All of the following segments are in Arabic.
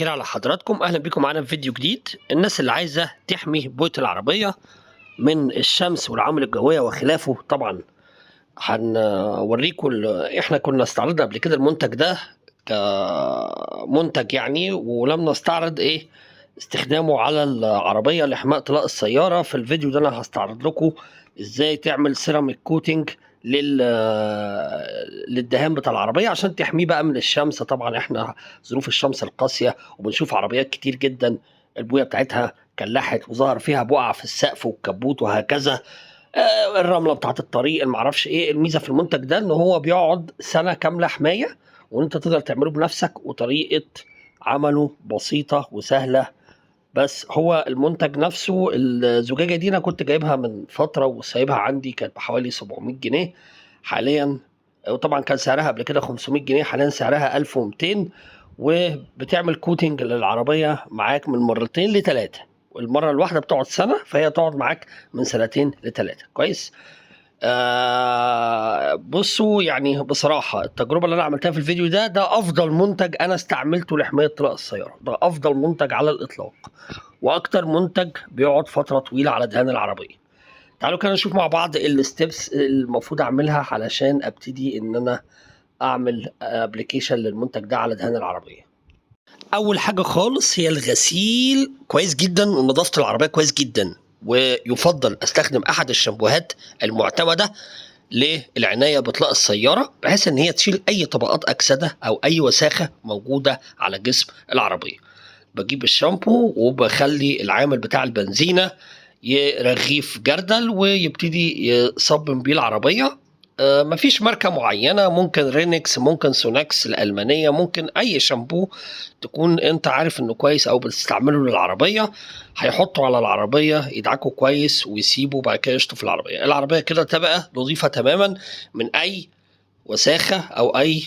الخير على حضراتكم، اهلا بكم معانا في فيديو جديد. الناس اللي عايزه تحمي بويه العربيه من الشمس والعوامل الجويه وخلافه، طبعا هنوريكم. احنا كنا استعرضنا قبل كده المنتج ده كمنتج يعني، ولم نستعرض استخدامه على العربيه لحمايه طلاء السياره. في الفيديو ده انا هستعرض لكم ازاي تعمل سيراميك كوتنج للدهان بتاع العربيه عشان تحميه بقى من الشمس. طبعا احنا ظروف الشمس القاسيه وبنشوف عربيات كتير جدا البويه بتاعتها كلحت وظهر فيها بقع في السقف والكبوت وهكذا. الرمله بتاعت الطريق، معرفش ايه الميزه في المنتج ده، ان هو بيقعد سنه كامله حمايه وانت تقدر تعمله بنفسك، وطريقه عمله بسيطه وسهله. بس هو المنتج نفسه، الزجاجه دي انا كنت جايبها من فتره وسايبها عندي، كانت بحوالي 700 جنيه حاليا. وطبعا كان سعرها قبل كده 500 جنيه، حاليا سعرها 1200. وبتعمل كوتنج للعربيه معاك من مرتين لثلاثه، والمره الواحده بتقعد سنه، فهي تقعد معاك من سنتين لثلاثه. كويس. بصوا، يعني بصراحة التجربة اللي أنا عملتها في الفيديو ده أفضل منتج أنا استعملته لحماية طلاء السيارة. ده أفضل منتج على الإطلاق، وأكتر منتج بيقعد فترة طويلة على دهان العربية. تعالوا كده نشوف مع بعض الستبس المفروض أعملها علشان أبتدي إن أنا أعمل أبليكيشن للمنتج ده على دهان العربية. أول حاجة خالص هي الغسيل كويس جدا ونظافة العربية كويس جدا، ويفضل استخدم احد الشامبوهات المعتمده للعنايه بطلاء السياره، بحيث ان هي تشيل اي طبقات اكسده او اي وساخه موجوده على جسم العربيه. بجيب الشامبو وبخلي العامل بتاع البنزينه يرغيه في جردل ويبتدي يصبن بيه العربيه. مفيش ماركة معينة، ممكن رينكس، ممكن سوناكس الألمانية، ممكن أي شامبو تكون أنت عارف إنه كويس أو بتستعمله للعربية. هيحطه على العربية، يدعكه كويس ويسيبه، بعد كده يشطف العربية. العربية كده تبقى نظيفة تماما من أي وساخة أو أي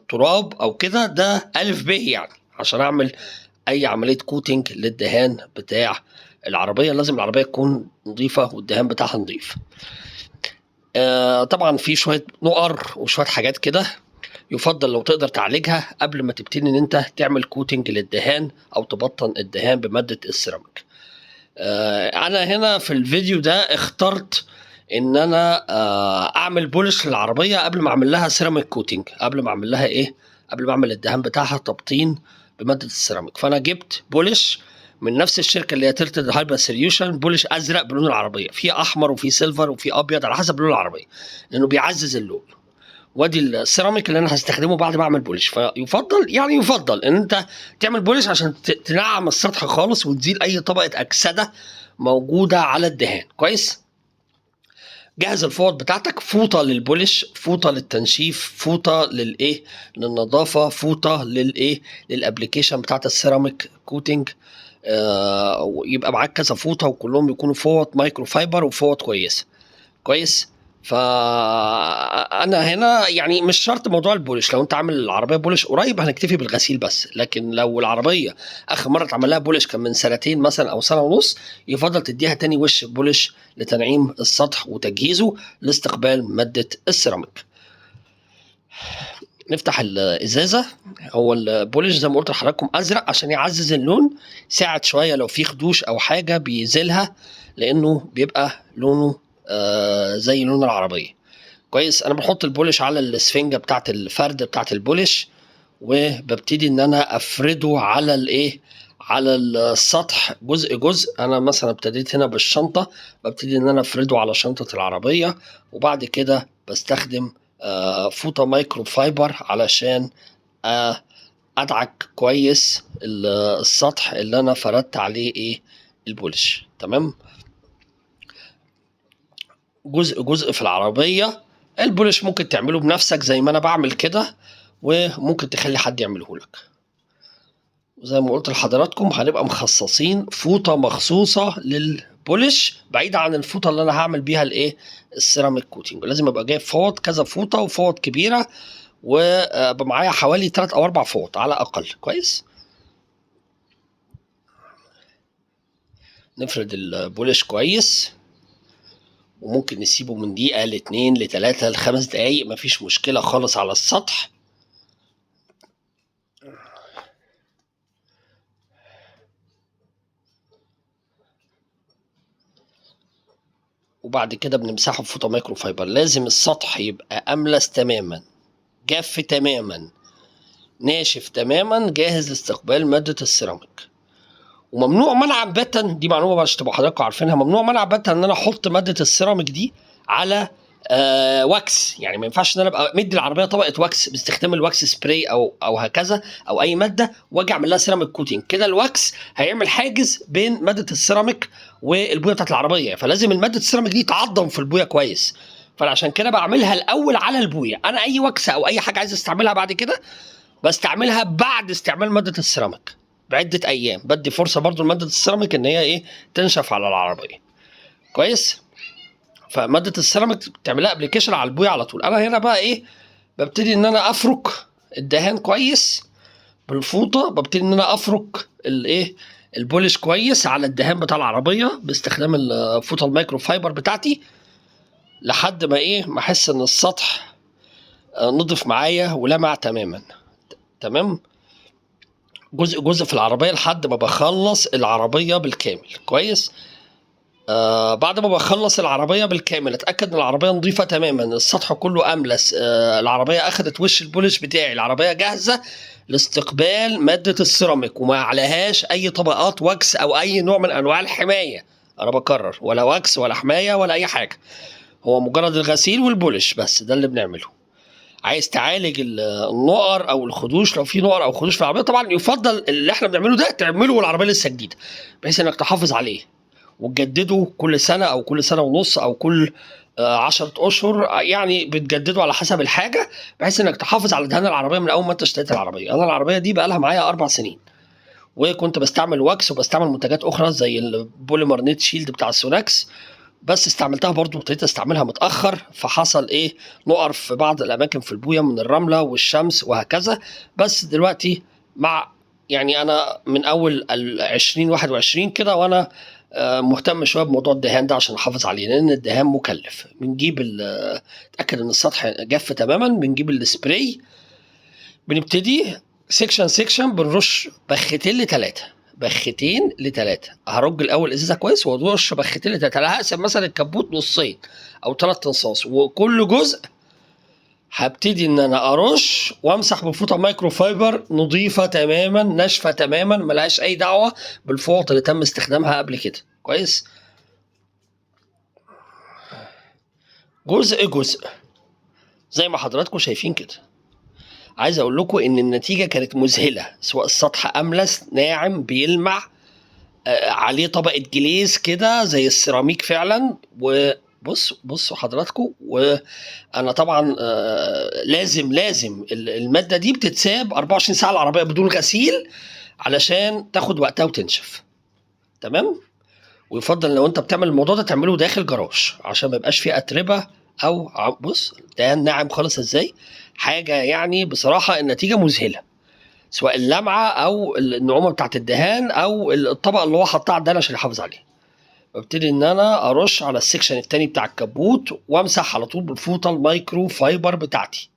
تراب أو كده. ده ألف ب يعني. عشان أعمل أي عملية كوتنج للدهان بتاع العربية لازم العربية تكون نظيفة والدهان بتاعها نظيف. طبعا في شويه نقر وشويه حاجات كده، يفضل لو تقدر تعالجها قبل ما تبتدي ان انت تعمل كوتنج للدهان او تبطن الدهان بماده السيراميك. انا هنا في الفيديو ده اخترت ان انا اعمل بولش للعربيه قبل ما اعمل لها سيراميك كوتنج، قبل ما اعمل لها قبل ما اعمل الدهان بتاعها تبطين بماده السيراميك. فانا جبت بولش من نفس الشركه اللي هي تيرتد هايبر سوليوشن، بولش ازرق بلون العربيه، في احمر وفي سيلفر وفي ابيض على حسب لون العربيه، لانه بيعزز اللون. وادي السيراميك اللي انا هستخدمه بعد ما اعمل بولش. يفضل ان انت تعمل بولش عشان تنعم السطح خالص وتزيل اي طبقه اكسده موجوده على الدهان. كويس. جهز الفوط بتاعتك، فوطه للبولش، فوطه للتنشيف، فوطه للنظافه، فوطه للابليكيشن بتاعت السيراميك كوتنج. يبقى معاك كذا فوطه وكلهم يكونوا فوط مايكرو فايبر وفوط كويسه. كويس. فانا هنا يعني مش شرط موضوع البولش، لو انت عامل العربيه بولش قريب هنكتفي بالغسيل بس. لكن لو العربيه اخر مره اتعمل لها بولش كان من سنتين مثلا او سنه ونص، يفضل تديها تاني وش بولش لتنعيم السطح وتجهيزه لاستقبال ماده السيراميك. نفتح الازازه. هو البولش زي ما قلت لحضراتكم ازرق عشان يعزز اللون، ساعد شويه لو في خدوش او حاجه بيزيلها، لانه بيبقى لونه زي لون العربيه. كويس. انا بحط البولش على الاسفنجه بتاعت الفرد بتاعت البولش، وببتدي ان انا افرده على السطح جزء جزء. انا مثلا ابتديت هنا بالشنطه، ببتدي ان انا افرده على شنطه العربيه، وبعد كده بستخدم فوطه مايكرو فايبر علشان ادعك كويس السطح اللي انا فردت عليه البولش. تمام. جزء جزء في العربيه. البولش ممكن تعمله بنفسك زي ما انا بعمل كده، وممكن تخلي حد يعمله لك. وزي ما قلت لحضراتكم هنبقى مخصصين فوطه مخصوصه للبولش بعيده عن الفوطه اللي انا هعمل بيها السيراميك كوتنج. لازم ابقى جايب فوط كذا فوطه وفوط كبيره، وابقى معايا حوالي 3 أو 4 فوط على الاقل. كويس. نفرد البولش كويس، وممكن نسيبه من دقيقه ل2 ل3 ل5 دقايق، مفيش مشكله خالص على السطح. وبعد كده بنمسحه بفوطه مايكرو فايبر. لازم السطح يبقى املس تماما، جاف تماما، ناشف تماما، جاهز لاستقبال ماده السيراميك. وممنوع منعا باتا، دي معلومه بس تبقوا حضراتكم عارفينها، ممنوع منعا باتا ان انا احط ماده السيراميك دي على واكس. يعني ما ينفعش ان انا ابقى مدي العربيه طبقه واكس باستخدام الواكس سبراي او هكذا او اي ماده واجي اعمل لها سيراميك كوتنج. كده الواكس هيعمل حاجز بين ماده السيراميك والبويه بتاعت العربيه، فلازم الماده السيراميك دي تعضم في البويه كويس. فانا عشان كده بعملها الاول على البويه. انا اي واكس او اي حاجه عايز استعملها بعد كده بستعملها بعد استعمال ماده السيراميك بعده ايام، بدي فرصه برضو لماده السيراميك ان هي ايه تنشف على العربيه كويس. فماده السيراميك بتعملها ابلكيشن على البويه على طول. انا هنا بقى ايه، ببتدي ان انا افرك الدهان كويس بالفوطه، ببتدي ان انا افرك الايه البولش كويس على الدهان بتاع العربيه باستخدام الفوطه المايكرو فايبر بتاعتي لحد ما ايه ما احس ان السطح نضف معايا ولمع تماما. تمام. جزء جزء في العربيه لحد ما بخلص العربيه بالكامل كويس. بعد ما بخلص العربيه بالكامل اتاكد ان العربيه نظيفه تماما، السطح كله املس، العربيه اخدت وش البولش بتاعي، العربيه جاهزه لاستقبال ماده السيراميك وما عليهاش اي طبقات واكس او اي نوع من انواع الحمايه. انا بكرر، ولا واكس ولا حمايه ولا اي حاجه، هو مجرد الغسيل والبولش بس، ده اللي بنعمله. عايز تعالج النقر او الخدوش، لو في نقر او خدوش في العربيه طبعا يفضل اللي احنا بنعمله ده تعمله والعربيه لسه جديده، بحيث انك تحافظ عليه وتجدده كل سنه او كل سنه ونص او كل 10 اشهر، يعني بتجدده على حسب الحاجه، بحيث انك تحافظ على دهان العربيه من اول ما انت اشتريت العربيه. انا العربيه دي بقى لها معايا 4 سنين، وكنت بستعمل واكس وبستعمل منتجات اخرى زي البوليمر نيت شيلد بتاع السوناكس، بس استعملتها برضو ابتديت استعملها متاخر، فحصل ايه نقر في بعض الاماكن في البويه من الرمله والشمس وهكذا. بس دلوقتي مع يعني انا من اول 2021 كده وانا مهتم شويه بموضوع الدهان ده عشان احافظ عليه، لان الدهان مكلف. بنجيب اتاكد ان السطح جاف تماما، بنجيب السبراي، بنبتدي سيكشن سيكشن بنرش بختين لثلاثه. هرج الاول ازازه كويس وارش بختين لثلاثه. انا هقسم مثلا الكبوت نصين او 3 انصاص، وكل جزء هبتدي ان انا ارش وامسح بفوطه مايكرو فايبر نظيفه تماما ناشفه تماما ملهاش اي دعوه بالفوط اللي تم استخدامها قبل كده كويس. جزء جزء زي ما حضراتكم شايفين كده. عايز اقول لكم ان النتيجه كانت مذهله، سواء السطح املس ناعم بيلمع عليه طبقه جليز كده زي السيراميك فعلا. بصوا حضراتكم، وانا طبعا لازم الماده دي بتتساب 24 ساعه العربيه بدون غسيل علشان تاخد وقتها وتنشف. تمام. ويفضل لو انت بتعمل الموضوع ده تعمله داخل جراج عشان ما يبقاش فيه اتربه او بص ده ناعم خالص ازاي. حاجه يعني بصراحه النتيجه مذهله، سواء اللمعه او النعومه بتاعت الدهان او الطبقه اللي هو حطها على الدهان عشان يحافظ عليه. ببتدي ان انا ارش على السكشن التاني بتاع الكبوت وامسح على طول بالفوطه المايكرو فايبر بتاعتي.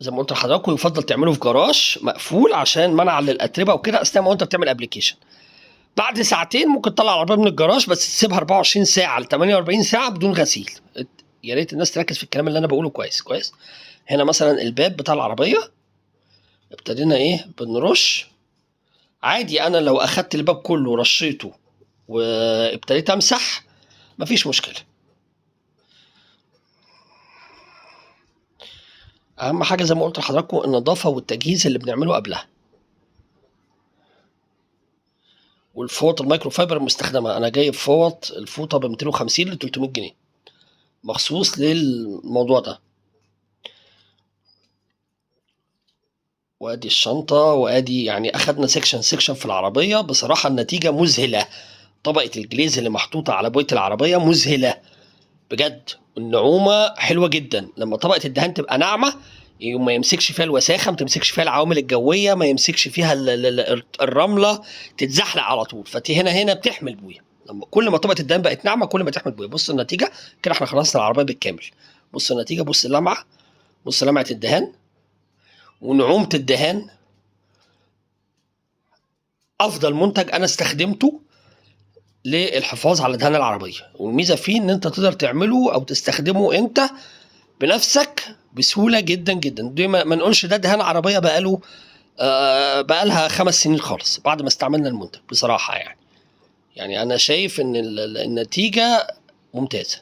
زي ما قلت لحضراتكم يفضل تعمله في جراج مقفول عشان منع للاتربه وكده اثناء ما انت بتعمل ابلكيشن. بعد ساعتين ممكن تطلع العربيه من الجراج، بس تسيبها 24 ساعه ل 48 ساعه بدون غسيل. يا ريت الناس تركز في الكلام اللي انا بقوله كويس. هنا مثلا الباب بتاع العربيه ابتدينا ايه بنرش عادي. انا لو اخدت الباب كله ورشيته وابتديت امسح مفيش مشكله. اهم حاجه زي ما قلت لحضراتكم النظافه والتجهيز اللي بنعمله قبلها. والفوط المايكرو فايبر المستخدمه، انا جايب فوط الفوطه ب 250 ل 300 جنيه مخصوص للموضوع ده. وادي الشنطه، وادي يعني اخدنا سيكشن في العربيه. بصراحه النتيجه مذهله، طبقه الجليز اللي محطوطه على بويه العربيه مذهله بجد. النعومه حلوه جدا لما طبقه الدهان تبقى ناعمه، ما يمسكش فيها الوساخه، ما تمسكش فيها العوامل الجويه، ما يمسكش فيها الرمله، تتزحلق على طول. فدي هنا بتحمي البويه. لما كل ما طبقه الدهان بقت ناعمه كل ما تحمي البويه. بص النتيجه كده، احنا خلصنا العربيه بالكامل. بص النتيجه، بص اللمعه، بص لمعه الدهان ونعومه الدهان. افضل منتج انا استخدمته للحفاظ على دهان العربيه، والميزه فيه ان انت تقدر تعمله او تستخدمه انت بنفسك بسهوله جدا جدا. دي ما نقولش ده دهان عربيه بقاله بقالها 5 سنين خالص بعد ما استعملنا المنتج بصراحه. يعني انا شايف ان النتيجه ممتازه.